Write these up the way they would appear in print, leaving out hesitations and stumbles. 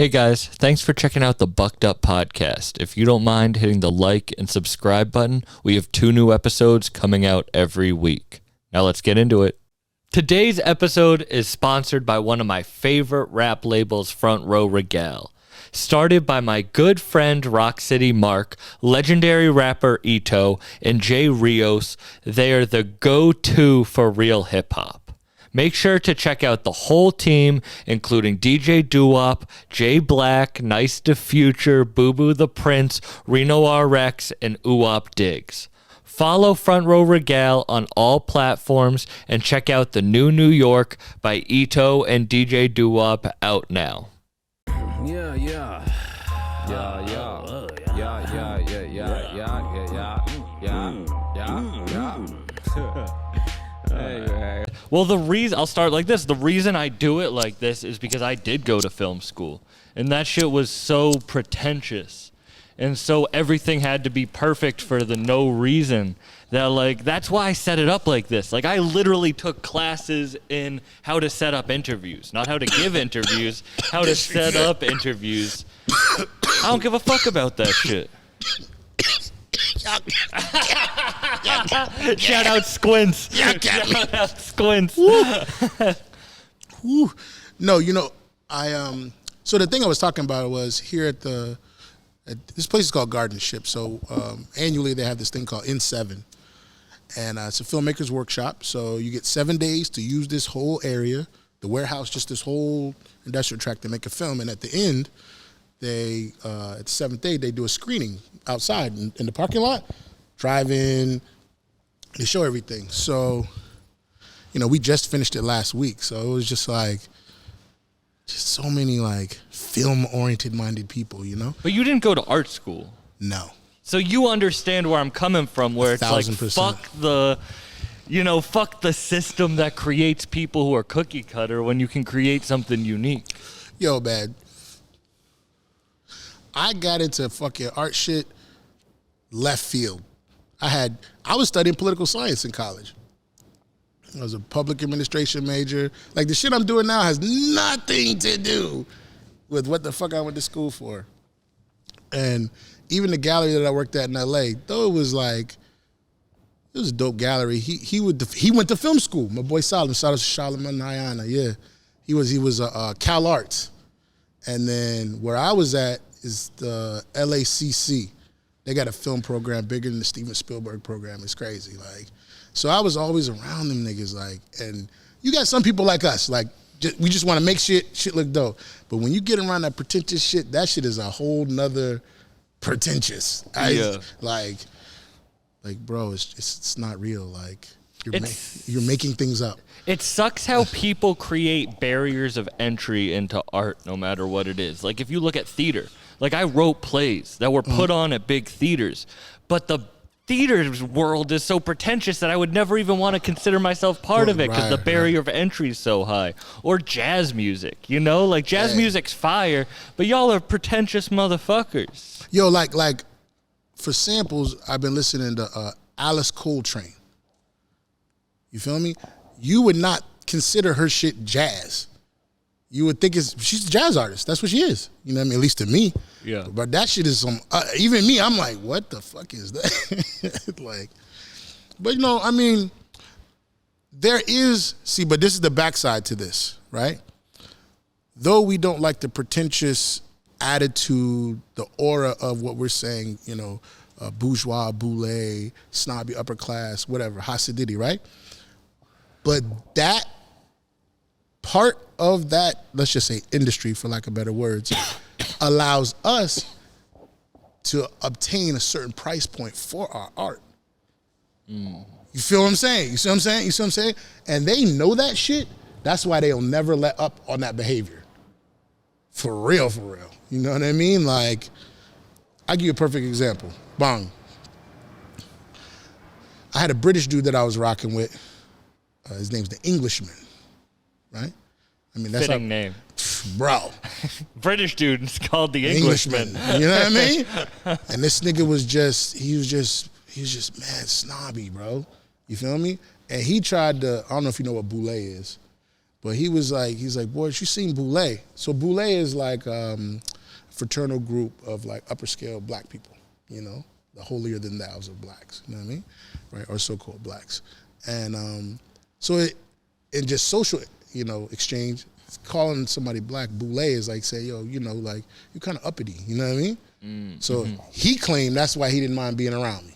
Hey guys, thanks for checking out the Bucked Up Podcast. If you don't mind hitting the like and subscribe button, we have 2 new episodes coming out every week. Now let's get into it. Today's episode is sponsored by one of my favorite rap labels, Front Row Regale. Started by my good friend Rock City Mark, legendary rapper Ito, and Jay Rios, they are the go-to for real hip-hop. Make sure to check out the whole team, including DJ Doo-Wop, Jay Black, Nice to Future, Boo Boo the Prince, Reno RX, and Uwop Diggs. Follow Front Row Regale on all platforms and check out the new New York by Ito and DJ Doo-Wop out now. Yeah. Well, I'll start like this. The reason I do it like this is because I did go to film school, and that shit was so pretentious, and so everything had to be perfect for the no reason that, that's why I set it up like this. I literally took classes in how to set up interviews, not how to give interviews, how to set up interviews. I don't give a fuck about that shit. Shout out Squints. Shout out Squints. Woo. No, so the thing I was talking about was here at this place is called Garden Ship. So annually they have this thing called N7, and it's a filmmaker's workshop. So you get 7 days to use this whole area, the warehouse, just this whole industrial tract to make a film. And at the end, they at the 7th day they do a screening outside in the parking lot. Drive in, they show everything. So, we just finished it last week. So it was just so many film-oriented minded people, But you didn't go to art school. No. So you understand where I'm coming from, where it's 1,000%. fuck the system that creates people who are cookie cutter when you can create something unique. Yo, man. I got into fucking art shit left field. I was studying political science in college. I was a public administration major. The shit I'm doing now has nothing to do with what the fuck I went to school for. And even the gallery that I worked at in LA, though it was a dope gallery. He went to film school. My boy Solomon, shout out to Solomon Nyana, yeah. He was Cal Arts. And then where I was at is the LACC. They got a film program bigger than the Steven Spielberg program. It's crazy. So I was always around them niggas. And you got some people like us. We just want to make shit look dope. But when you get around that pretentious shit, that shit is a whole nother pretentious. Bro, it's not real. You're making things up. It sucks how people create barriers of entry into art, no matter what it is. If you look at theater. I wrote plays that were put on at big theaters, but the theater world is so pretentious that I would never even want to consider myself part of it because the barrier of entry is so high. Or jazz music, jazz music's fire, but y'all are pretentious motherfuckers. Yo, for samples, I've been listening to Alice Coltrane. You feel me? You would not consider her shit jazz. You would think she's a jazz artist. That's what she is. You know what I mean? At least to me. Yeah. But that shit is some, even me, I'm like, what the fuck is that? But there is, but this is the backside to this, right? Though we don't like the pretentious attitude, the aura of what we're saying, bourgeois, boule, snobby, upper class, whatever, Hasidity, right? But that part of that, let's just say industry, for lack of better words, allows us to obtain a certain price point for our art. You feel what I'm saying? You see what I'm saying? And they know that shit. That's why they'll never let up on that behavior. For real. You know what I mean? I'll give you a perfect example. Bong. I had a British dude that I was rocking with. His name's the Englishman, right? That's fitting name. Bro. British dude is called the Englishman. You know what I mean? And this nigga was just mad snobby, bro. You feel me? And he tried to, I don't know if you know what boule is, But he's like, Boris, you seen Boulé? So Boulé is like a fraternal group of like upper scale black people, you know, the holier than thous of blacks, you know what I mean? Right, or so-called blacks. And so in just social, you know, exchange, calling somebody black, Boulé is like say, yo, you know, like you're kind of uppity, you know what I mean? So he claimed that's why he didn't mind being around me.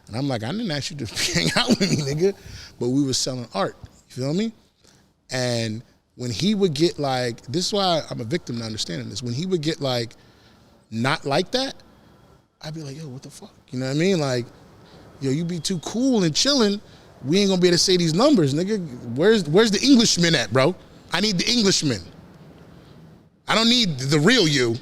And I'm like, I didn't ask you to hang out with me, nigga. But we was selling art, you feel me? And when he would get like, this is why I'm a victim to understanding this. When he would get like, not like that, I'd be like, yo, what the fuck? You know what I mean? Like, yo, you be too cool and chilling. We ain't gonna be able to say these numbers, nigga. Where's the Englishman at, bro? I need the Englishman. I don't need the real you.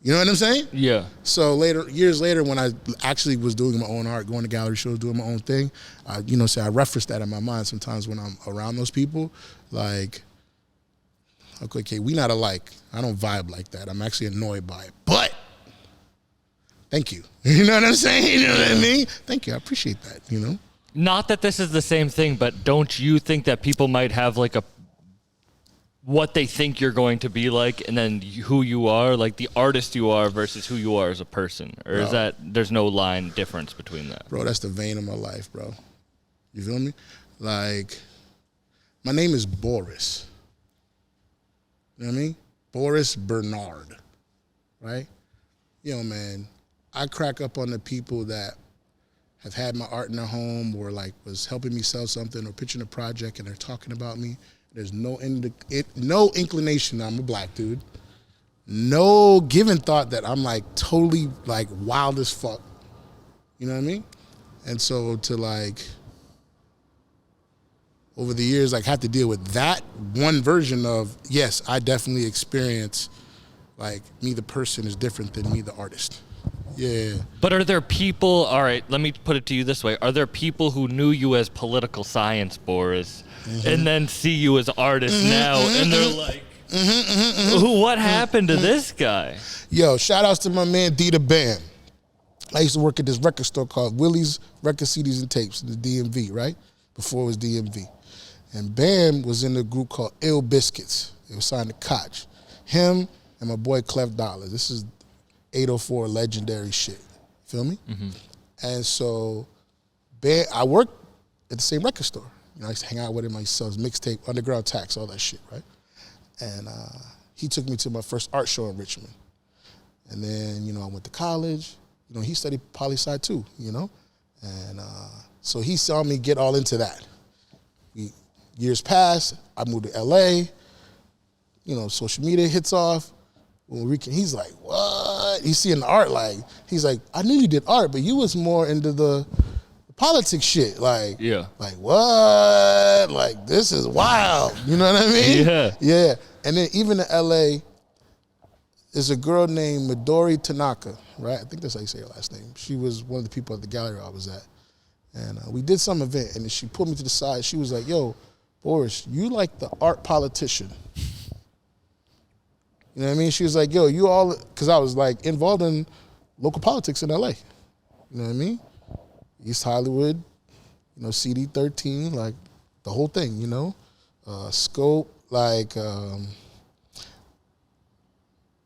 You know what I'm saying? Yeah. So years later, when I actually was doing my own art, going to gallery shows, doing my own thing, I reference that in my mind sometimes when I'm around those people. Like, okay, we not alike. I don't vibe like that. I'm actually annoyed by it. But thank you. You know what I'm saying? You know what I mean? Thank you. I appreciate that, you know? Not that this is the same thing, but don't you think that people might have like what they think you're going to be like, and then who you are, like the artist you are versus who you are as a person? Or is that there's no line difference between that? Bro, that's the vein of my life, bro. You feel me? Like, my name is Boris. You know what I mean? Boris Bernard, right? Yo, man, I crack up on the people that have had my art in their home or like was helping me sell something or pitching a project and they're talking about me. There's no inclination that I'm a black dude. No given thought that I'm like totally like wild as fuck. You know what I mean? And so to like, over the years, like have to deal with that one version of, yes, I definitely experience like me the person is different than me the artist. Yeah. But are there people, all right, let me put it to you this way. Are there people who knew you as political science, Boris, and then see you as artist now, and they're like, what happened to this guy? Yo, shout outs to my man Dita Bam. I used to work at this record store called Willie's Record CDs and Tapes in the DMV, right? Before it was DMV. And Bam was in a group called Ill Biscuits. It was signed to Koch. Him and my boy Clef Dollar. This is 804 legendary shit. Feel me? And so Bam, I worked at the same record store. You know, I used to hang out with him. I used to sell his mixtape, Underground Tax, all that shit, right? And he took me to my first art show in Richmond. And then, you know, I went to college. You know, he studied poli-sci too, you know? And so he saw me get all into that. Years passed, I moved to LA. You know, social media hits off. He's like, what? He's seeing the art, like, he's like, I knew you did art, but you was more into the politics shit. Like, yeah. Like, what? Like, this is wild. You know what I mean? Yeah. Yeah. And then even in LA, there's a girl named Midori Tanaka, right? I think that's how you say her last name. She was one of the people at the gallery I was at. And we did some event, and she pulled me to the side. She was like, yo, Boris, you like the art politician. You know what I mean? She was like, yo, you all, because I was like involved in local politics in LA. You know what I mean? East Hollywood, you know, CD 13, like the whole thing, you know? Scope, like,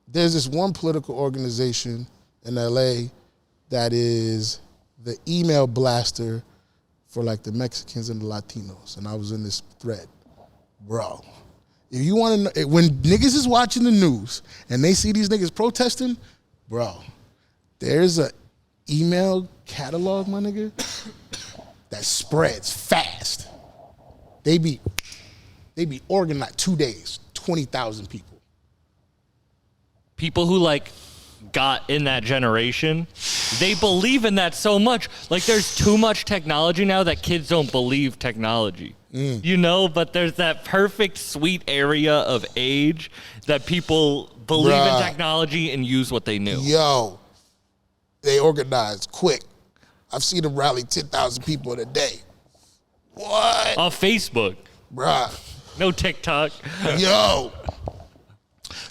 there's this one political organization in LA that is the email blaster for like the Mexicans and the Latinos. And I was in this thread. Bro, if you want to know, when niggas is watching the news and they see these niggas protesting, bro, there's a email catalog, my nigga, that spreads fast. They be organized 2 days, 20,000 people. People who like got in that generation, they believe in that so much. Like there's too much technology now that kids don't believe technology. You know, but there's that perfect sweet area of age that people believe in technology and use what they knew. Yo, they organized quick. I've seen them rally 10,000 people in a day. What? On Facebook. Bruh. No TikTok. Yo.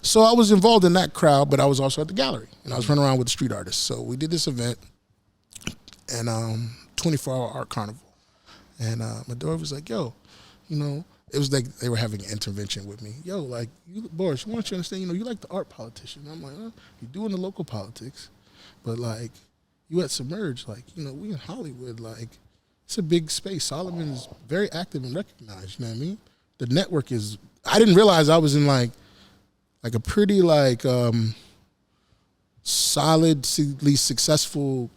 So I was involved in that crowd, but I was also at the gallery, and I was running around with the street artists. So we did this event, and 24-hour art carnival. And my daughter was like, yo, you know, it was like they were having an intervention with me. Yo, like, Boris, you want you to understand, you like the art politician. I'm like, you're doing the local politics, but like, you at Submerge, like, we in Hollywood, like, it's a big space. Solomon is very active and recognized, you know what I mean? The network is, I didn't realize I was in like a pretty solidly successful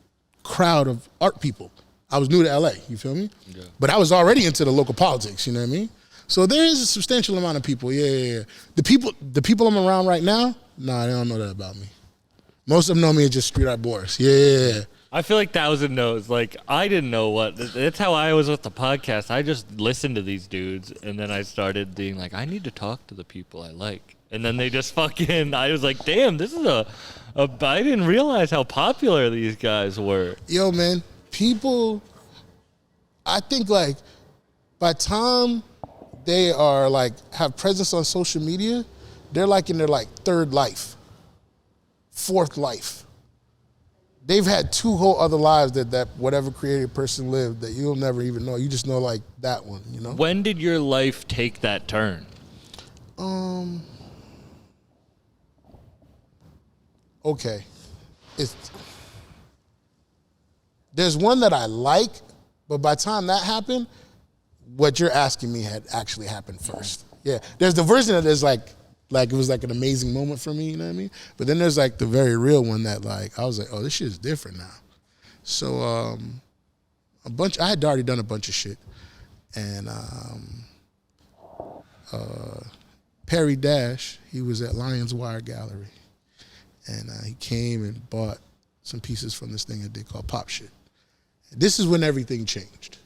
crowd of art people. I was new to LA, you feel me? Yeah. But I was already into the local politics, you know what I mean? So there is a substantial amount of people, yeah. The people I'm around right now, nah, they don't know that about me. Most of them know me as just Street Art Boris, yeah. I feel like 1,000 knows. Like, I didn't know what. That's how I was with the podcast. I just listened to these dudes, and then I started being like, I need to talk to the people I like. And then they just fucking, I was like, damn, this is I didn't realize how popular these guys were. Yo, man, people, I think, like, by the time they are, like, have presence on social media, they're, like, in their, like, third life, fourth life. They've had 2 whole other lives that whatever creative person lived that you'll never even know. You just know, like, that one, When did your life take that turn? Okay. There's one that I like, but by the time that happened, what you're asking me had actually happened first. Yeah. There's the version that is like it was like an amazing moment for me, you know what I mean? But then there's like the very real one that like I was like, oh, this shit is different now. So I had already done a bunch of shit. And Perry Dash, he was at Lions Wire Gallery. And he came and bought some pieces from this thing that they call Pop Shit. This is when everything changed.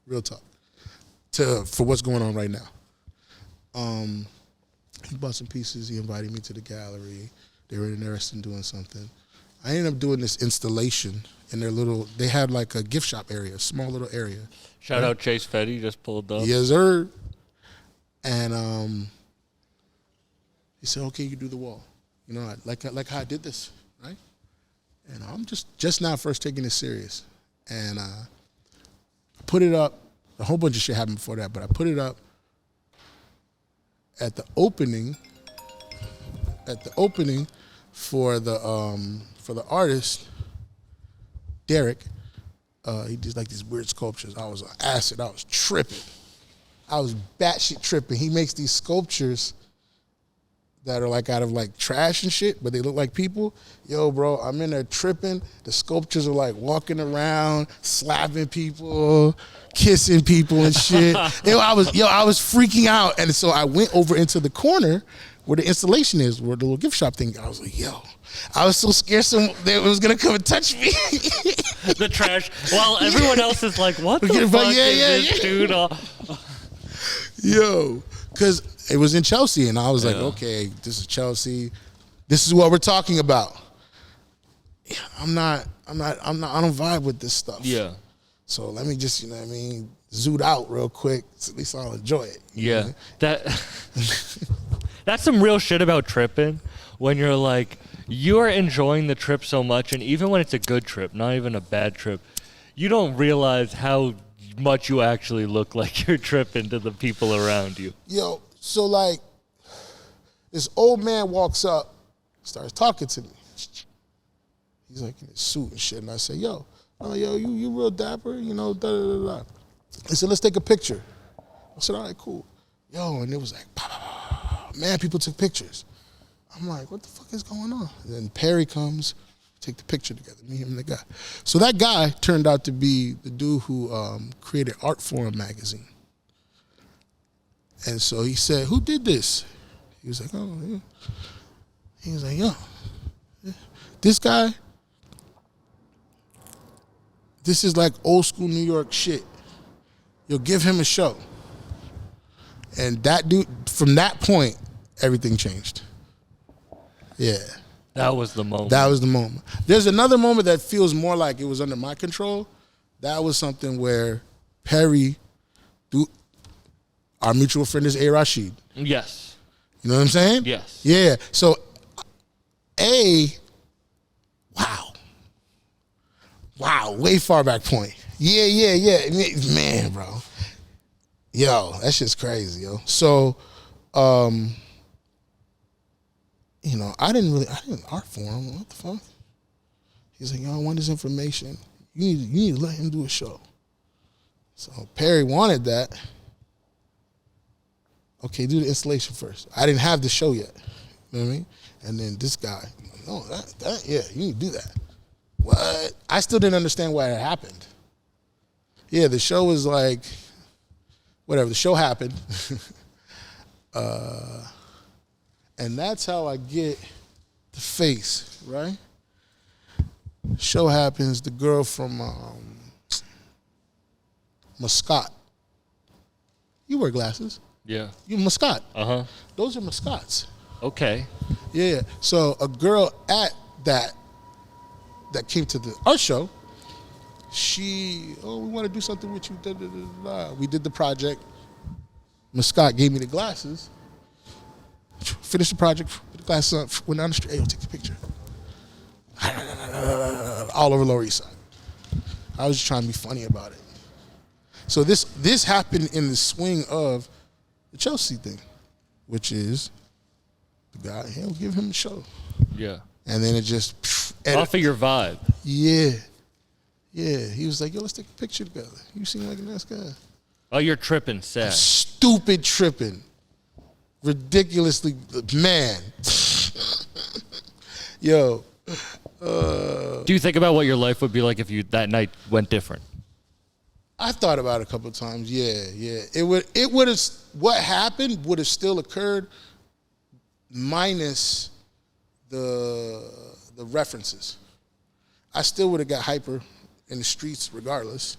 Real talk. For what's going on right now. He bought some pieces. He invited me to the gallery. They were interested in doing something. I ended up doing this installation in they had like a gift shop area, a small little area. Shout out Chase Fetty, just pulled up. Yes, sir. And he said, okay, you do the wall. Like how I did this, right? And I'm just now first taking this serious. And I put it up. A whole bunch of shit happened before that, but I put it up at the opening for the artist, Derek. He did like these weird sculptures. I was on acid. I was tripping. I was batshit tripping. He makes these sculptures that are like out of like trash and shit, but they look like people. Yo, bro, I'm in there tripping. The sculptures are like walking around, slapping people, kissing people and shit. I was freaking out. And so I went over into the corner where the installation is, where the little gift shop thing. I was like, yo, I was so scared it was gonna come and touch me. The trash. While everyone else is like, what the fuck is this dude? Yo, because it was in Chelsea, and I was like, okay, this is Chelsea. This is what we're talking about. I don't vibe with this stuff. Yeah. So let me just, zoot out real quick. So at least I'll enjoy it. Yeah. That's some real shit about tripping when you're like, you're enjoying the trip so much, and even when it's a good trip, not even a bad trip, you don't realize how much you actually look like you're tripping to the people around you. Yo, so like, this old man walks up, starts talking to me. He's like in his suit and shit, and I say, yo, you real dapper, da-da-da-da. He said, let's take a picture. I said, all right, cool. Yo, and it was like, man, people took pictures. I'm like, what the fuck is going on? And then Perry comes, take the picture together, me, him, and the guy. So that guy turned out to be the dude who created Art Forum magazine. And so he said, who did this? He was like, oh, yeah. He was like, yo, this guy, this is like old school New York shit. You'll give him a show. And that dude, from that point, everything changed. Yeah. That was the moment. That was the moment. There's another moment that feels more like it was under my control. That was something where Perry, our mutual friend is A. Rashid. Yes. You know what I'm saying? Yes. Yeah. So, wow, way far back point. Yeah. Man, bro. Yo, that shit's crazy, yo. So, I didn't art form. What the fuck? He's like, yo, I want this information. You need to let him do a show. So Perry wanted that. Okay, do the installation first. I didn't have the show yet. You know what I mean? And then this guy, no, yeah, you need to do that. What? I still didn't understand why it happened. Yeah, the show was like, whatever, the show happened. And that's how I get the face, right? Show happens, the girl from Muscat. You wear glasses. Yeah. You Muscat. Uh-huh. Those are Muscats. Okay. Yeah. So a girl at that came to the art show, we want to do something with you. Da, da, da, da. We did the project. Muscat gave me the glasses. Finished the project, put the glasses on, went down the street. Hey, yo, take the picture. All over Lower East Side. I was just trying to be funny about it. So this happened in the swing of the Chelsea thing, which is the guy, hey, we'll give him a show. Yeah. And then it just... Off of your vibe. Yeah. Yeah. He was like, yo, let's take a picture together. You seem like a nice guy. Oh, you're tripping, sad. Stupid tripping. Ridiculously, man. Yo. Do you think about what your life would be like if that night went different? I thought about it a couple of times. Yeah. It would have, what happened would have still occurred minus the references. I still would have got hyper in the streets regardless.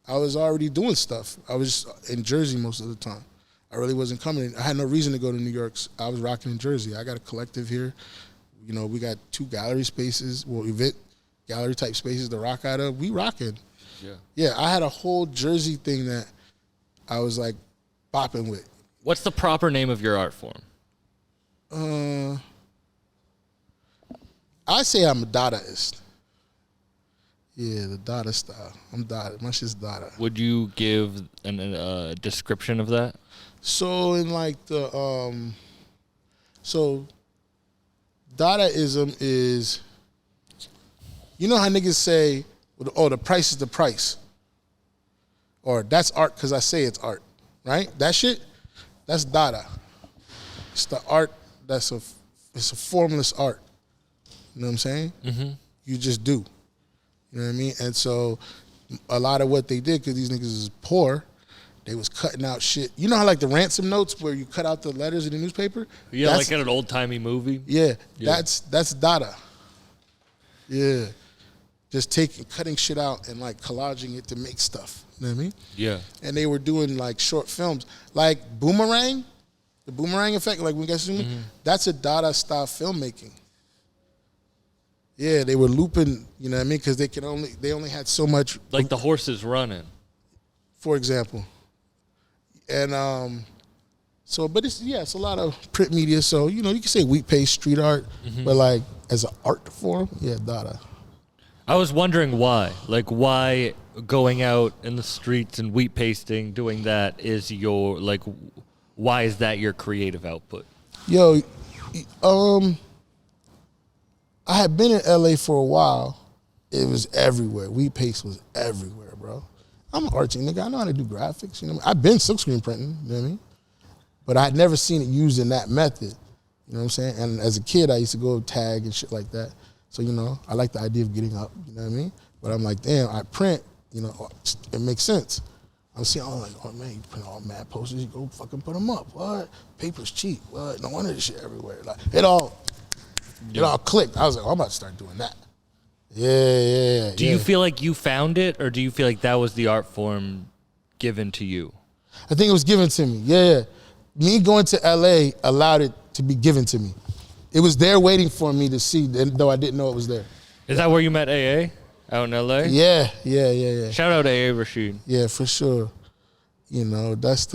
I was already doing stuff. I was in Jersey most of the time. I really wasn't coming. I had no reason to go to New York. I was rocking in Jersey. I got a collective here. We got 2 gallery spaces, event gallery type spaces to rock out of. We rocking. Yeah. Yeah, I had a whole Jersey thing that I was like bopping with. What's the proper name of your art form? I say I'm a Dadaist. Yeah, the Dada style. I'm Dada. My shit's Dada. Would you give a description of that? So in like so Dadaism is, you know how niggas say, oh, the price is the price. Or that's art because I say it's art, right? That shit, that's Dada. It's the art it's a formless art. You know what I'm saying? Mm-hmm. You just do. You know what I mean? And so a lot of what they did, because these niggas is poor, they was cutting out shit. You know how like the ransom notes where you cut out the letters in the newspaper? Yeah, like in an old-timey movie? Yeah. That's Dada. Yeah. Just cutting shit out and like collaging it to make stuff. You know what I mean? Yeah. And they were doing like short films. Like Boomerang, the Boomerang Effect, like when you guys see me, that's a Dada style filmmaking. Yeah, they were looping, you know what I mean? Because they only had so much. Like the horses running. For example. And but it's a lot of print media. So, you can say wheat paste, street art, but like as an art form, yeah, Dada. I was wondering why. Like why going out in the streets and wheat pasting, doing that is your, like, why is that your creative output? Yo, I had been in LA for a while. It was everywhere. Wheat paste was everywhere, bro. I'm an artsy nigga. I know how to do graphics. You know what I mean? I've been silkscreen printing, you know what I mean? But I had never seen it used in that method. You know what I'm saying? And as a kid, I used to go tag and shit like that. So, I like the idea of getting up, you know what I mean? But I'm like, damn, I print, it makes sense. I'm seeing, oh man, you print all mad posters, you go fucking put them up. What? Paper's cheap. What? No wonder this shit everywhere. Like, it all clicked. I was like, I'm about to start doing that. Yeah. Do you feel like you found it, or do you feel like that was the art form given to you? I think it was given to me. Yeah. Me going to LA allowed it to be given to me. It was there waiting for me to see, though I didn't know it was there. Is that where you met AA? Out in LA? Yeah. Shout out to AA Rashid. Yeah, for sure. That's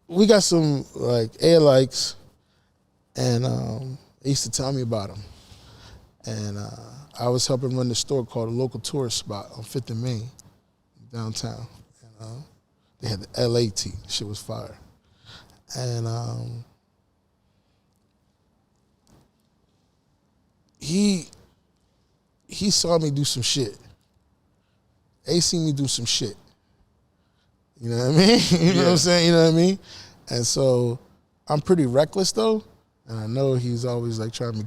we got some like AA likes, and they used to tell me about them. And I was helping run the store called a Local Tourist Spot on 5th and Main, downtown. And they had the LAT. Shit was fire. And he saw me do some shit. They seen me do some shit. You know what I mean? You know what I'm saying? You know what I mean? And so I'm pretty reckless though, and I know he's always like trying to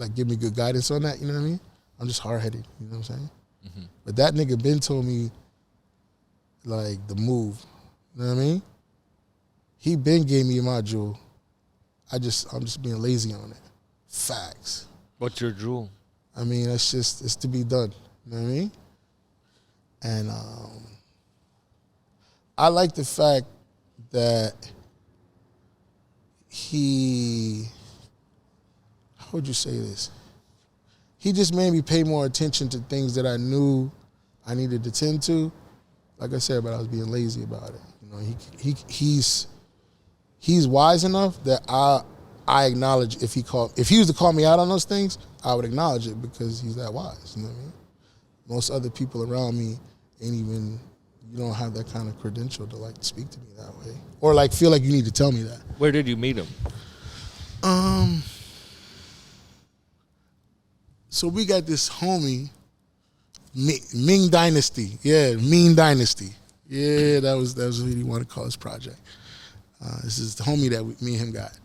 give me good guidance on that. You know what I mean? I'm just hard headed. You know what I'm saying? Mm-hmm. But that nigga Ben told me like the move. You know what I mean? He been gave me my jewel. I'm just being lazy on it. Facts. What's your jewel? I mean, it's to be done. You know what I mean? And I like the fact that how would you say this? He just made me pay more attention to things that I knew I needed to tend to. Like I said, but I was being lazy about it. You know, he's wise enough that I acknowledge if he was to call me out on those things, I would acknowledge it because he's that wise. You know what I mean? Most other people around me you don't have that kind of credential to like speak to me that way. Or like feel like you need to tell me that. Where did you meet him? So we got this homie, Ming Dynasty. Yeah, Ming Dynasty. Yeah, that was what he wanted to call his project. This is the homie that me and him got.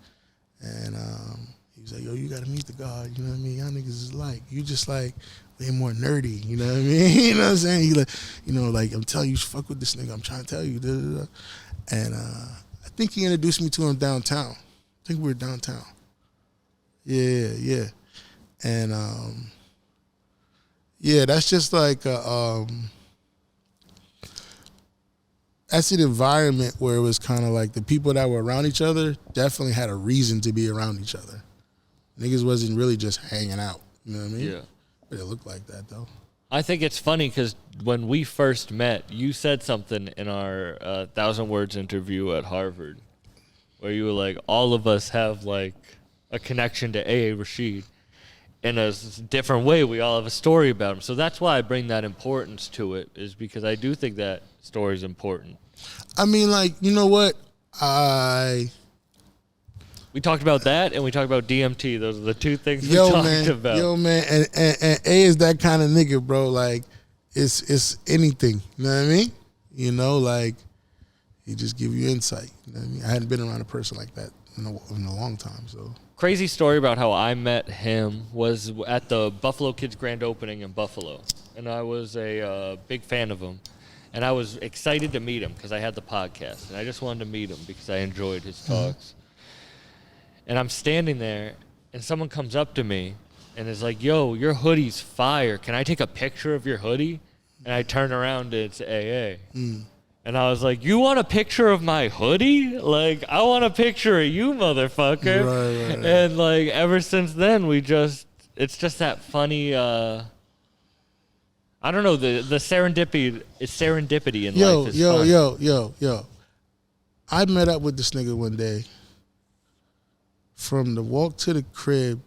And he was like, yo, you got to meet the God. You know what I mean? Y'all niggas is like, you just like way more nerdy. You know what I mean? You know what I'm saying? He like, you know, like, I'm telling you, fuck with this nigga. I'm trying to tell you. Da, da, da. And I think he introduced me to him downtown. I think we were downtown. Yeah. And that's just like that's an environment where it was kind of like the people that were around each other definitely had a reason to be around each other. Niggas wasn't really just hanging out. You know what I mean? Yeah. But it looked like that, though. I think it's funny because when we first met, you said something in our 1,000 Words interview at Harvard where you were like, all of us have like a connection to A.A. Rashid. In a different way, we all have a story about him. So that's why I bring that importance to it, is because I do think that story is important. I mean, like, you know what? We talked about that, and we talked about DMT. Those are the two things we talked about. Yo, man, and A is that kind of nigga, bro. Like, it's anything. You know what I mean? You know, like, he just give you insight. You know what I mean? I hadn't been around a person like that in a long time, so... Crazy story about how I met him was at the Buffalo Kids grand opening in Buffalo. And I was a big fan of him. And I was excited to meet him because I had the podcast. And I just wanted to meet him because I enjoyed his talks. And I'm standing there, and someone comes up to me and is like, yo, your hoodie's fire. Can I take a picture of your hoodie? And I turn around and it's AA. And I was like, you want a picture of my hoodie? Like, I want a picture of you, motherfucker. Right. And, like, ever since then, it's just that funny, I don't know, the serendipity in life is fun. Yo. I met up with this nigga one day. From the walk to the crib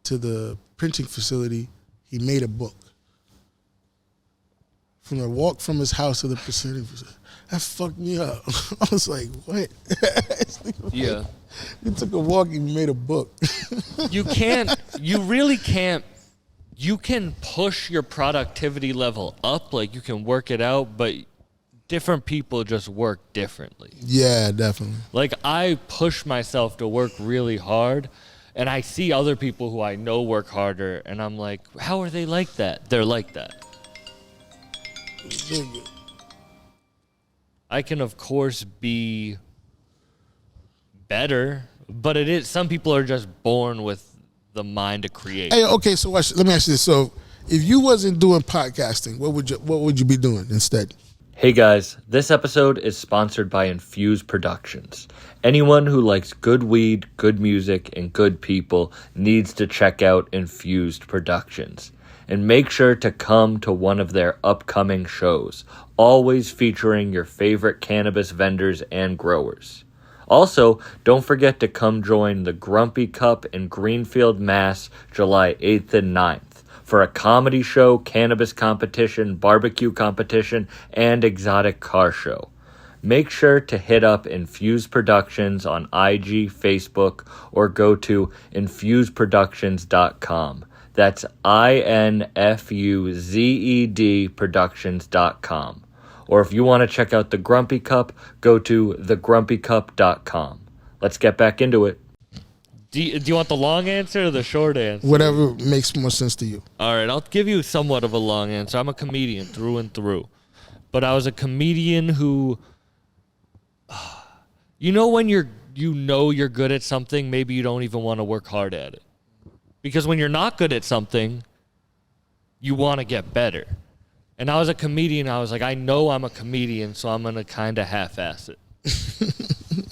to the printing facility, he made a book. From the walk from his house to the printing facility. That fucked me up. I was like, what? Yeah. He took a walk and made a book. You really can't. You can push your productivity level up, like you can work it out, but different people just work differently. Yeah, definitely. Like, I push myself to work really hard, and I see other people who I know work harder, and I'm like, how are they like that? They're like that. I can, of course, be better, but it is. Some people are just born with the mind to create. Hey, okay, so let me ask you this. So, if you wasn't doing podcasting, what would you be doing instead? Hey guys, this episode is sponsored by Infuse Productions. Anyone who likes good weed, good music, and good people needs to check out Infused Productions. And make sure to come to one of their upcoming shows, always featuring your favorite cannabis vendors and growers. Also, don't forget to come join the Grumpy Cup in Greenfield, Mass, July 8th and 9th for a comedy show, cannabis competition, barbecue competition, and exotic car show. Make sure to hit up Infuse Productions on IG, Facebook, or go to infuseproductions.com. That's INFUZED Productions.com. Or if you want to check out the Grumpy Cup, go to thegrumpycup.com. Let's get back into it. Do you want the long answer or the short answer? Whatever makes more sense to you. All right, I'll give you somewhat of a long answer. I'm a comedian through and through. But I was a comedian who... You know when you're good at something, maybe you don't even want to work hard at it. Because when you're not good at something, you want to get better. And I was a comedian. I was like, I know I'm a comedian, so I'm going to kind of half-ass it.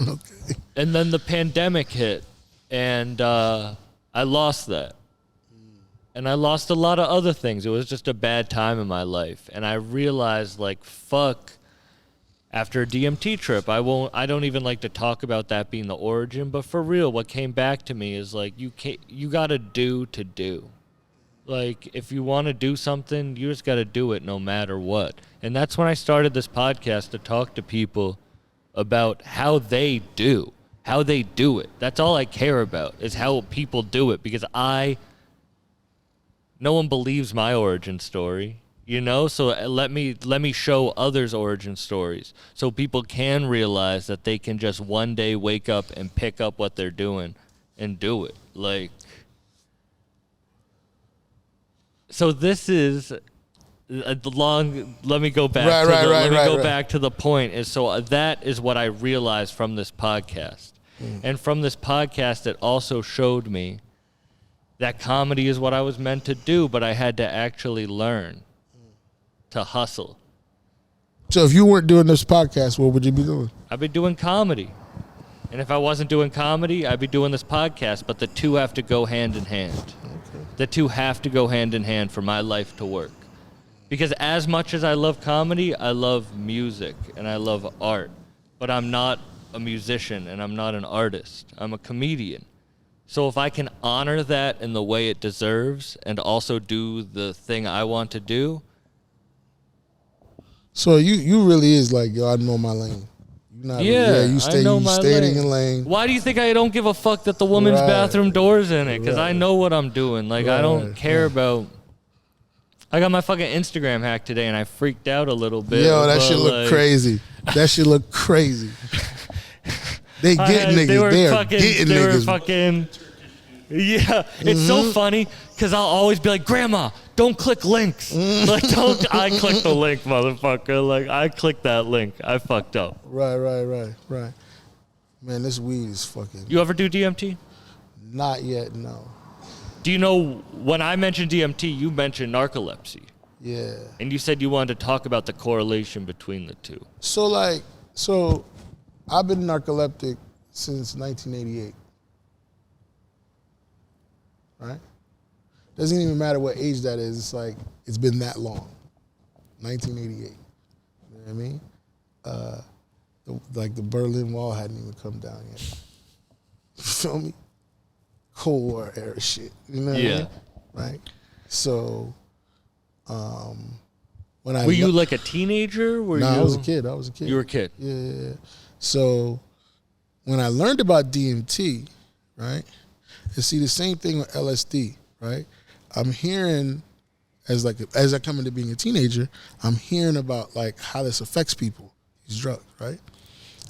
Okay. And then the pandemic hit, and I lost that. And I lost a lot of other things. It was just a bad time in my life. And I realized, like, fuck, after a DMT trip, I don't even like to talk about that being the origin, but for real, what came back to me is, like, you got to do. Like, if you want to do something, you just got to do it no matter what. And that's when I started this podcast to talk to people about how they do it. That's all I care about is how people do it, because no one believes my origin story, you know? So let me show others' origin stories so people can realize that they can just one day wake up and pick up what they're doing and do it. Like, so this is a long. Let me go back. Back to the point. Is so that is what I realized from this podcast, and from this podcast, it also showed me that comedy is what I was meant to do, but I had to actually learn to hustle. So if you weren't doing this podcast, what would you be doing? I'd be doing comedy, and if I wasn't doing comedy, I'd be doing this podcast. But the two have to go hand in hand. The two have to go hand in hand for my life to work. Because as much as I love comedy, I love music and I love art. But I'm not a musician and I'm not an artist. I'm a comedian. So if I can honor that in the way it deserves and also do the thing I want to do. So you really is like, yo, I know my lane. You stay in your lane. Why do you think I don't give a fuck that the woman's bathroom door's in it? Because I know what I'm doing. Like, I don't care about... I got my fucking Instagram hacked today, and I freaked out a little bit. Yo, that shit look crazy. That shit look crazy. They get niggas. They were fucking... Yeah, it's so funny because I'll always be like, Grandma, don't click links. Like, I click the link, motherfucker. Like, I clicked that link. I fucked up. Right. Man, this weed is fucking... You ever do DMT? Not yet, no. Do you know, when I mentioned DMT, you mentioned narcolepsy. Yeah. And you said you wanted to talk about the correlation between the two. So I've been narcoleptic since 1988. Right? Doesn't even matter what age that is. It's like, it's been that long. 1988. You know what I mean? The Berlin Wall hadn't even come down yet. You feel me? Cold War era shit. You know what I mean? Right? So, Were you like a teenager? I was a kid. You were a kid? Yeah. So, when I learned about DMT, right? And see the same thing with LSD, right? I'm hearing, as I come into being a teenager, I'm hearing about like how this affects people, these drugs, right?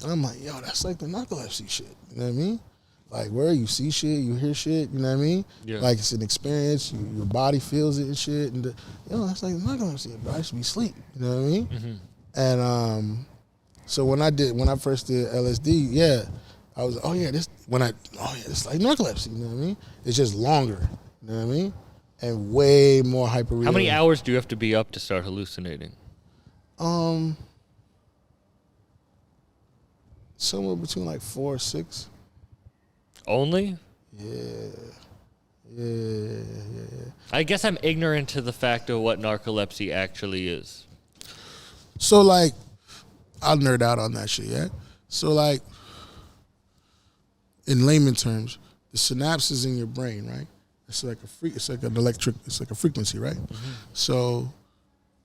And I'm like, yo, that's like the narcolepsy shit. You know what I mean? Like where you see shit, you hear shit, you know what I mean? Yeah. Like it's an experience, your body feels it and shit. And that's like the narcolepsy, bro. I should be asleep. You know what I mean? Mm-hmm. And so when I first did LSD, I was, it's like narcolepsy, you know what I mean? It's just longer, you know what I mean? And way more hyper. How many hours do you have to be up to start hallucinating? Somewhere between like 4 or 6. Only? Yeah. I guess I'm ignorant to the fact of what narcolepsy actually is. So like, I'll nerd out on that shit, yeah? So like, in layman terms, the synapses in your brain, right? It's like a frequency, right? Mm-hmm. So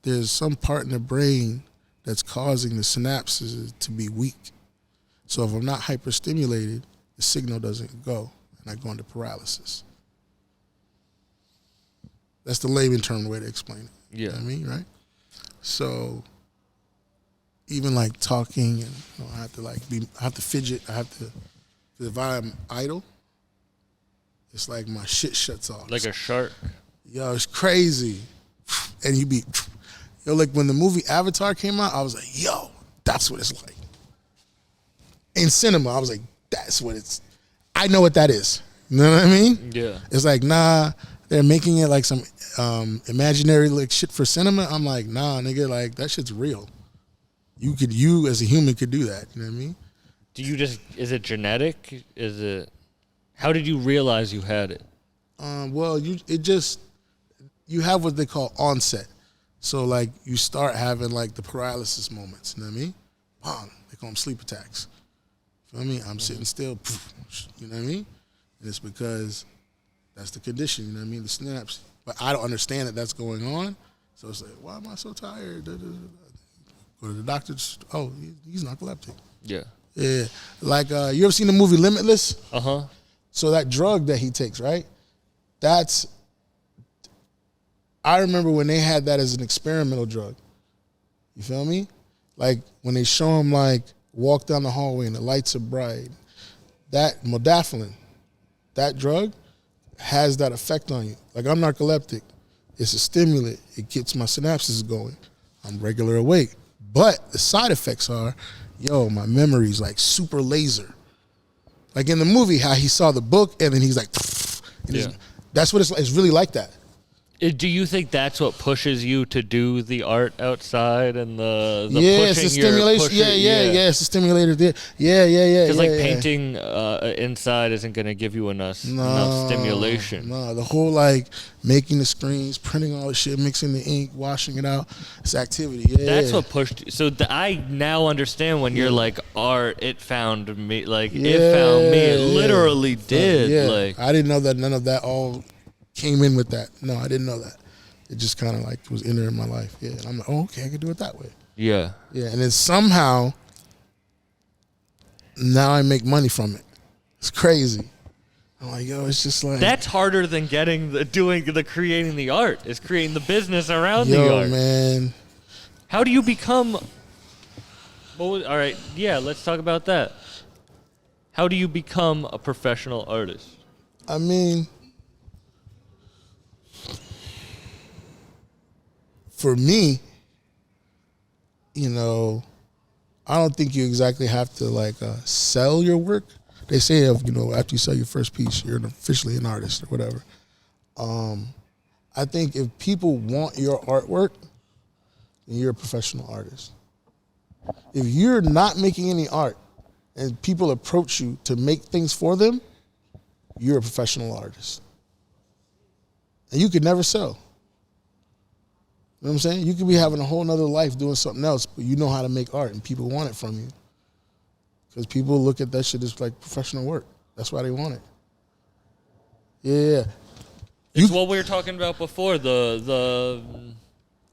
there's some part in the brain that's causing the synapses to be weak. So if I'm not hyperstimulated, the signal doesn't go, and I go into paralysis. That's the layman term way to explain it. Yeah. You know what I mean, right? So even like talking, and I have to fidget. Cause if I'm idle, it's like my shit shuts off. Like a shark. Yo, it's crazy. And like when the movie Avatar came out, I was like, yo, that's what it's like. In cinema, I was like, I know what that is. You know what I mean? Yeah. It's like, nah, they're making it like some imaginary like shit for cinema. I'm like, nah, nigga, like that shit's real. You as a human could do that. You know what I mean? Is it genetic? How did you realize you had it? Well, you have what they call onset. So like you start having like the paralysis moments. You know what I mean? Bang, they call them sleep attacks. Feel me? I'm sitting still. You know what I mean? And it's because that's the condition. You know what I mean? The synapse. But I don't understand that that's going on. So it's like, why am I so tired? Go to the doctor. Oh, he's narcoleptic. Yeah. Yeah. Like, you ever seen the movie Limitless? Uh-huh. So that drug that he takes, right? I remember when they had that as an experimental drug. You feel me? Like when they show him like walk down the hallway and the lights are bright. That modafinil, that drug has that effect on you. Like I'm narcoleptic. It's a stimulant. It gets my synapses going. I'm regular awake. But the side effects are, my memory's like super laser. Like in the movie, how he saw the book and then he's like, and that's what it's really like that. Do you think that's what pushes you to do the art outside and the it's the stimulation. It's the stimulator there. Yeah. Because painting inside isn't going to give you enough stimulation. No, the whole like making the screens, printing all the shit, mixing the ink, washing it out, it's activity. Yeah, that's what pushed you. So I now understand when you're like art, it found me. Like it found me. It literally did. Like I didn't know that none of that all came in with that. No, I didn't know that. It just kind of like was entering my life. Yeah, and I'm like, oh, okay, I can do it that way. Yeah. Yeah, and then somehow now I make money from it. It's crazy. I'm like, it's just like that's harder than creating the art. Is creating the business around the art. Man. How do you become? All right, let's talk about that. How do you become a professional artist? I mean, for me, I don't think you exactly have to like sell your work. They say after you sell your first piece, you're officially an artist or whatever. I think if people want your artwork, then you're a professional artist. If you're not making any art and people approach you to make things for them, you're a professional artist. And you could never sell. You know what I'm saying? You could be having a whole nother life doing something else, but you know how to make art and people want it from you. Because people look at that shit as like professional work. That's why they want it. Yeah. It's what we were talking about before,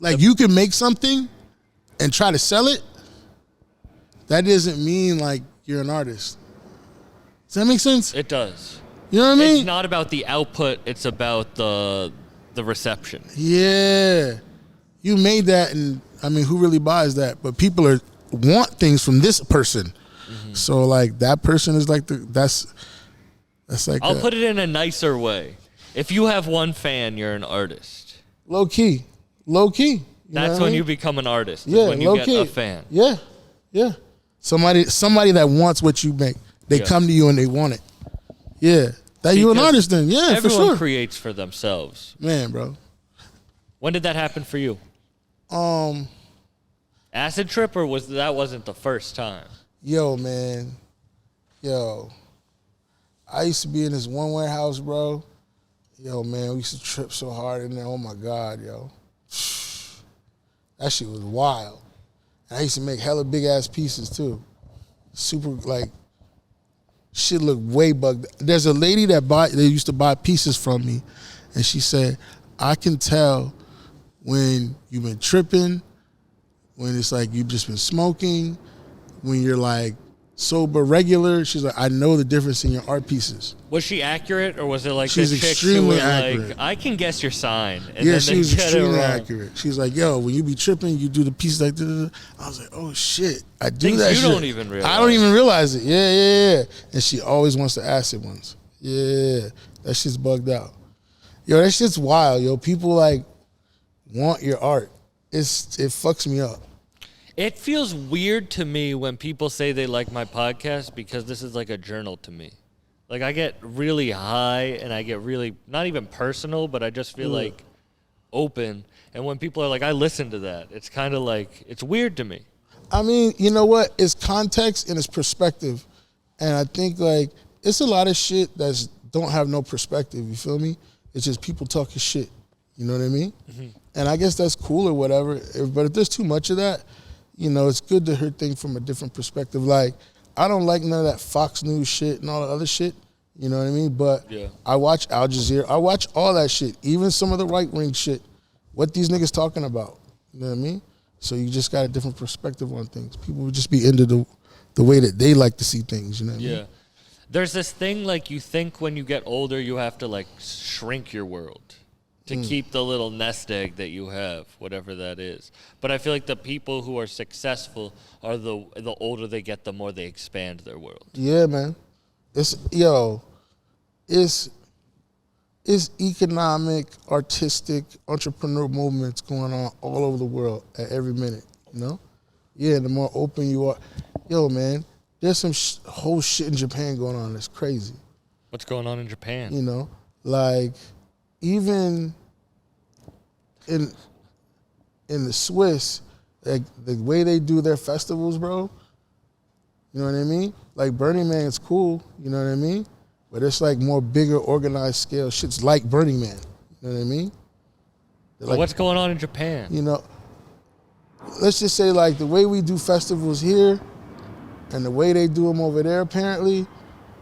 like you can make something and try to sell it. That doesn't mean like you're an artist. Does that make sense? It does. You know what I mean? It's not about the output, it's about the reception. Yeah. You made that, and I mean, who really buys that? But people want things from this person. Mm-hmm. So like that person is like that's like I'll put it in a nicer way. If you have one fan, you're an artist. Low key. That's when you become an artist. Yeah, when you get a fan. Yeah. Somebody that wants what you make. They come to you and they want it. Yeah. That you an artist then. Yeah, for sure. Everyone creates for themselves. Man, bro. When did that happen for you? Acid trip, or wasn't the first time? Yo, man. I used to be in this one warehouse, bro. Yo, man, we used to trip so hard in there. Oh my God, yo. That shit was wild. And I used to make hella big ass pieces too. Super like shit look way bugged. There's a lady that used to buy pieces from me, and she said, I can tell when you've been tripping, when it's like you've just been smoking, when you're like sober, regular. She's like, I know the difference in your art pieces. Was she accurate, or was it like She's the chicks extremely who were accurate. like, I can guess your sign? And Yeah, then she they was get it extremely wrong. accurate. She's like, yo, when you be tripping, you do the piece like this. I was like, oh shit, I do Things that you shit. don't even realize. I don't even realize it. Yeah. And she always wants the acid ones. Yeah, that shit's bugged out. Yo, that shit's wild, yo. People like want your art. It fucks me up. It feels weird to me when people say they like my podcast because this is like a journal to me. Like I get really high and I get really, not even personal, but I just feel like open. And when people are like, I listen to that, it's kind of like, it's weird to me. I mean, you know what? It's context and it's perspective. And I think like it's a lot of shit that's don't have no perspective, you feel me? It's just people talking shit. You know what I mean? Mm-hmm. And I guess that's cool or whatever. But if there's too much of that, you know, it's good to hear things from a different perspective. Like, I don't like none of that Fox News shit and all the other shit. You know what I mean? But I watch Al Jazeera. I watch all that shit, even some of the right-wing shit. What these niggas talking about. You know what I mean? So you just got a different perspective on things. People would just be into the way that they like to see things. You know what I mean? There's this thing, like, you think when you get older, you have to, like, shrink your world to keep the little nest egg that you have, whatever that is. But I feel like the people who are successful are the older they get, the more they expand their world. Yeah, man. It's economic, artistic, entrepreneur movements going on all over the world at every minute, you know? Yeah, the more open you are. Yo, man, there's some whole shit in Japan going on that's crazy. What's going on in Japan? You know, like even in the Swiss, like the way they do their festivals, bro, you know what I mean? Like Burning Man is cool, you know what I mean? But it's like more bigger, organized scale. Shit's like Burning Man, you know what I mean? So what's going on in Japan? You know, let's just say like the way we do festivals here and the way they do them over there apparently,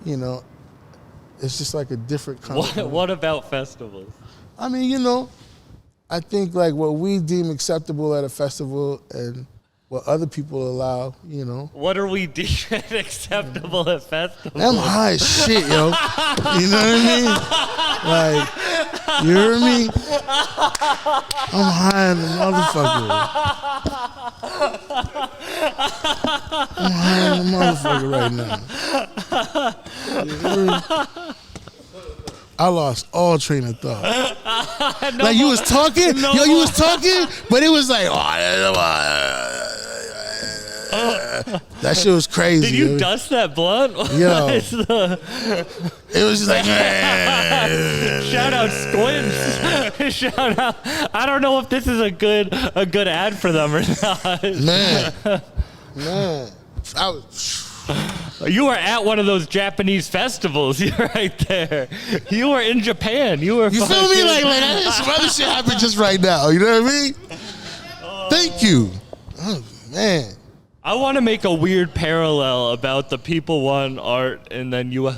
you know, it's just like a different kind of... What about festivals? I mean, you know, I think like what we deem acceptable at a festival and what other people allow, you know. What are we deeming acceptable at festivals? I'm high as shit, yo. You know what I mean? Like, you hear me? I'm high in the motherfucker. I'm high in the motherfucker right now. You hear me? I lost all train of thought. No, like you was talking, no, you was talking, but it was like, that shit was crazy. Did you dust that blunt? Yo, it was just like, shout out Squints. Shout out. I don't know if this is a good ad for them or not. Man, I was. You were at one of those Japanese festivals. You're right there. You were in Japan. You were. You feel me? Like some other shit happened just right now. You know what I mean? Thank you. Oh man. I want to make a weird parallel about the people want art, and then you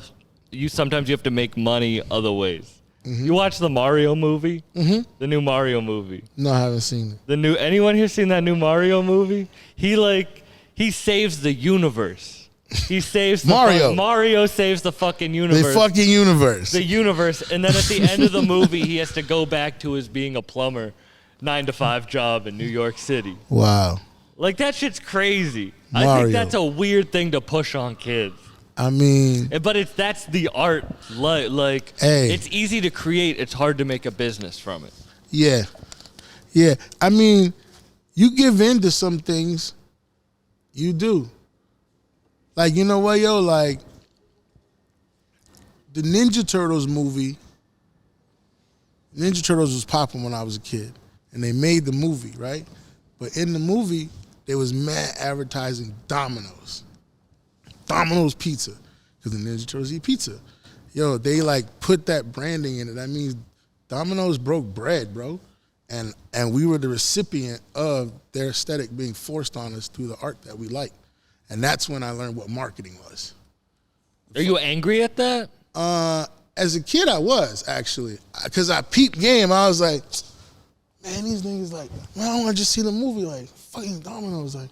sometimes you have to make money other ways. Mm-hmm. You watch the Mario movie? Mm-hmm. The new Mario movie. No, I haven't seen it. Anyone here seen that new Mario movie? He saves the universe. He saves Mario. Mario saves the fucking universe. The fucking universe. The universe. And then at the end of the movie, he has to go back to his being a plumber, 9-to-5 job in New York City. Wow. Like, that shit's crazy. Mario. I think that's a weird thing to push on kids. I mean... But that's the art. Like, hey. It's easy to create. It's hard to make a business from it. Yeah. Yeah. I mean, you give in to some things. You do. Like, you know what, yo? Like, the Ninja Turtles movie, Ninja Turtles was popping when I was a kid. And they made the movie, right? But in the movie, there was mad advertising Domino's. Domino's Pizza. Because the Ninja Turtles eat pizza. Yo, they, like, put that branding in it. That means Domino's broke bread, bro. And we were the recipient of their aesthetic being forced on us through the art that we like. And that's when I learned what marketing was. Are you angry at that? As a kid, I was actually, because I peeped game. I was like, man, these niggas like, man, I want to just see the movie. Like, fucking Domino's, like,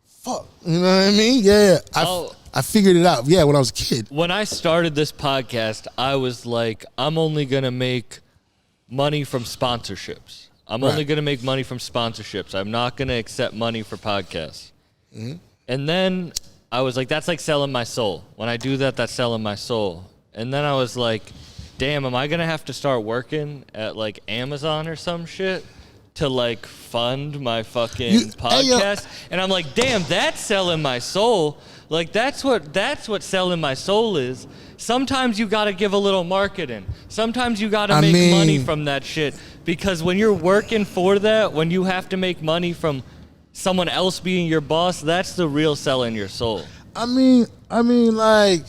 fuck. You know what I mean? Yeah. I figured it out. Yeah, when I was a kid. When I started this podcast, I was like, I'm only gonna make money from sponsorships. I'm only going to make money from sponsorships. I'm not going to accept money for podcasts. Mm-hmm. And then I was like, that's like selling my soul. When I do that, that's selling my soul. And then I was like, damn, am I going to have to start working at like Amazon or some shit to like fund my fucking podcast? And I'm like, damn, that's selling my soul. Like that's what selling my soul is. Sometimes you got to give a little marketing. Sometimes you got to make money from that shit. Because when you're working for that, when you have to make money from someone else being your boss, that's the real selling your soul. I mean, like,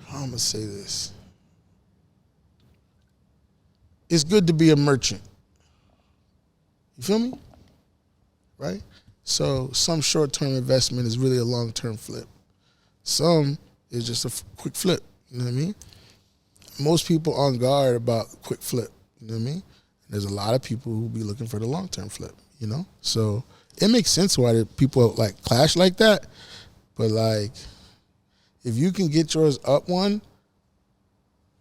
how I'm gonna say this. It's good to be a merchant. You feel me? Right? So some short-term investment is really a long-term flip. Some is just a quick flip. You know what I mean? Most people on guard about quick flip. You know what I mean? There's a lot of people who be looking for the long-term flip, you know? So it makes sense why people like clash like that. But like, if you can get yours up one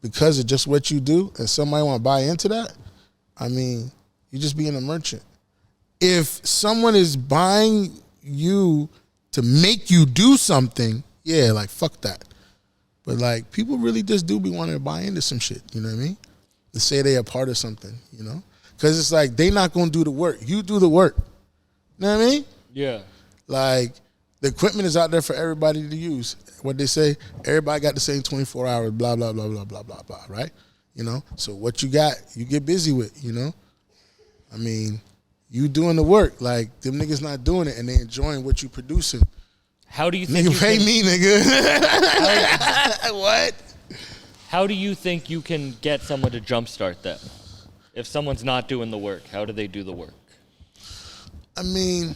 because of just what you do and somebody want to buy into that, I mean, you're just being a merchant. If someone is buying you to make you do something, yeah, like fuck that. But like, people really just do be wanting to buy into some shit, you know what I mean? To say they are part of something, you know? Because it's like, they not going to do the work. You do the work. You know what I mean? Yeah. Like, the equipment is out there for everybody to use. What they say, everybody got the same 24 hours, blah, blah, blah, blah, blah, blah, blah, right? You know? So what you got, you get busy with, you know? I mean, you doing the work. Like, them niggas not doing it, and they enjoying what you producing. How do you think nigga, pay me, nigga. What? How do you think you can get someone to jumpstart that? If someone's not doing the work, how do they do the work? I mean,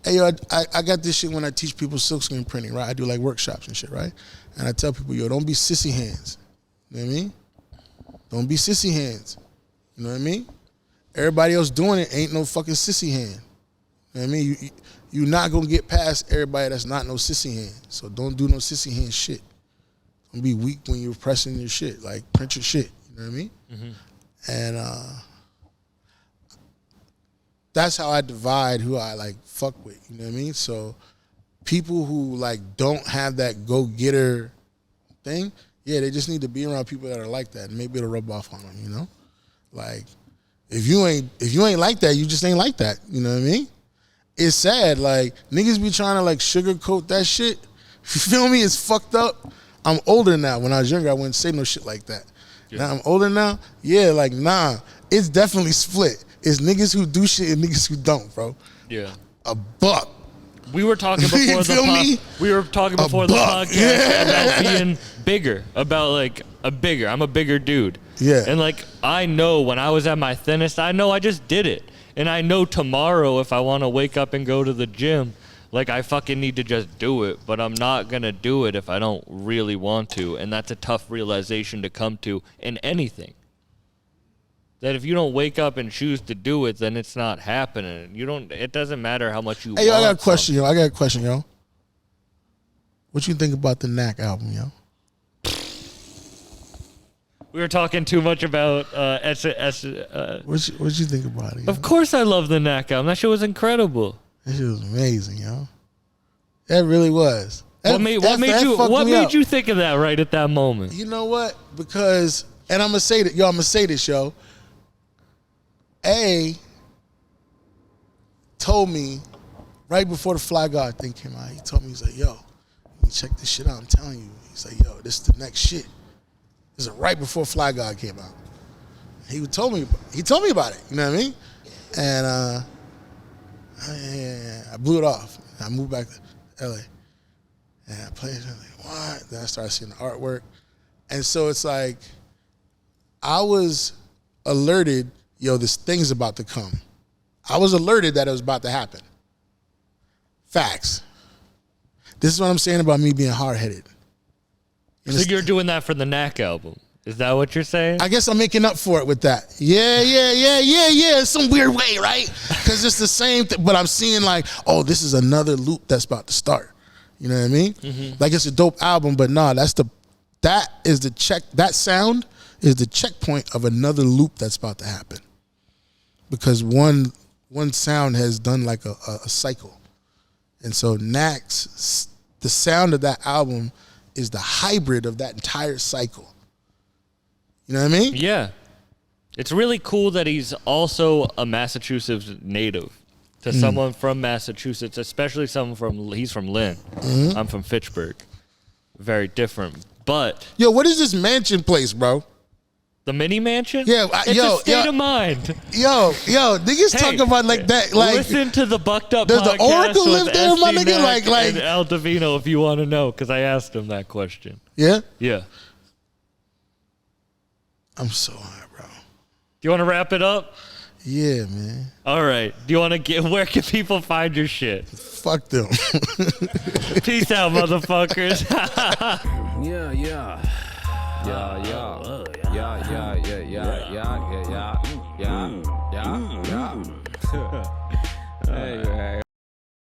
hey, yo, I got this shit when I teach people silkscreen printing, right? I do like workshops and shit, right? And I tell people, yo, don't be sissy hands. You know what I mean? Don't be sissy hands. You know what I mean? Everybody else doing it ain't no fucking sissy hand. You know what I mean? You're not going to get past everybody that's not no sissy hand. So don't do no sissy hand shit. Don't be weak when you're pressing your shit. Like, print your shit. You know what I mean? Mm-hmm. And that's how I divide who I, like, fuck with. You know what I mean? So people who, like, don't have that go-getter thing, yeah, they just need to be around people that are like that. And maybe it'll rub off on them, you know? Like, if you ain't like that, you just ain't like that. You know what I mean? It's sad. Like, niggas be trying to, like, sugarcoat that shit. You feel me? It's fucked up. I'm older now. When I was younger, I wouldn't say no shit like that. Yeah. Now I'm older now. Yeah, like, nah. It's definitely split. It's niggas who do shit and niggas who don't, bro. Yeah. A buck. We were talking before the podcast about being bigger, about like I'm a bigger dude. Yeah. And like, I know when I was at my thinnest, I know I just did it. And I know tomorrow if I want to wake up and go to the gym, like, I fucking need to just do it, but I'm not going to do it if I don't really want to. And that's a tough realization to come to in anything. That if you don't wake up and choose to do it, then it's not happening. It doesn't matter how much you want. Hey, yo, I got a question, yo. What you think about the Knack album, yo? We were talking too much about What you think about it, yo? Of course I love the Knack album. That shit was incredible. That shit was amazing, yo. That really was. What made you think of that right at that moment? You know what? Because, and I'm gonna say this, yo. A told me right before the Fly God thing came out. He told me, he's like, yo, you check this shit out. I'm telling you. He's like, yo, this is the next shit. This is right before Fly God came out. He told me about it. You know what I mean? And I blew it off. I moved back to LA. And I played it. I'm like, what? Then I started seeing the artwork. And so it's like, I was alerted, yo, this thing's about to come. I was alerted that it was about to happen. Facts. This is what I'm saying about me being hard-headed. So you're doing that for the Knack album. Is that what you're saying? I guess I'm making up for it with that. Yeah. In some weird way, right? Because it's the same thing, but I'm seeing like, oh, this is another loop that's about to start. You know what I mean? Mm-hmm. Like it's a dope album, but nah, that sound is the checkpoint of another loop that's about to happen. Because one sound has done like a cycle. And so Knack's, the sound of that album is the hybrid of that entire cycle. You know what I mean? Yeah. It's really cool that he's also a Massachusetts native. To someone from Massachusetts, especially he's from Lynn. Mm-hmm. I'm from Fitchburg. Very different. But yo, what is this mansion place, bro? The mini mansion? Yeah, it's a state of mind. Yo, niggas talk about like that. Like, listen to the Bucked Up does podcast. The Oracle live there, my nigga? Mac Like and El Davino, if you want to know, because I asked him that question. Yeah. Yeah. I'm so high, bro. Do you want to wrap it up? Yeah, man. All right. Do you want to get? Where can people find your shit? Fuck them. Peace out, motherfuckers. Yeah.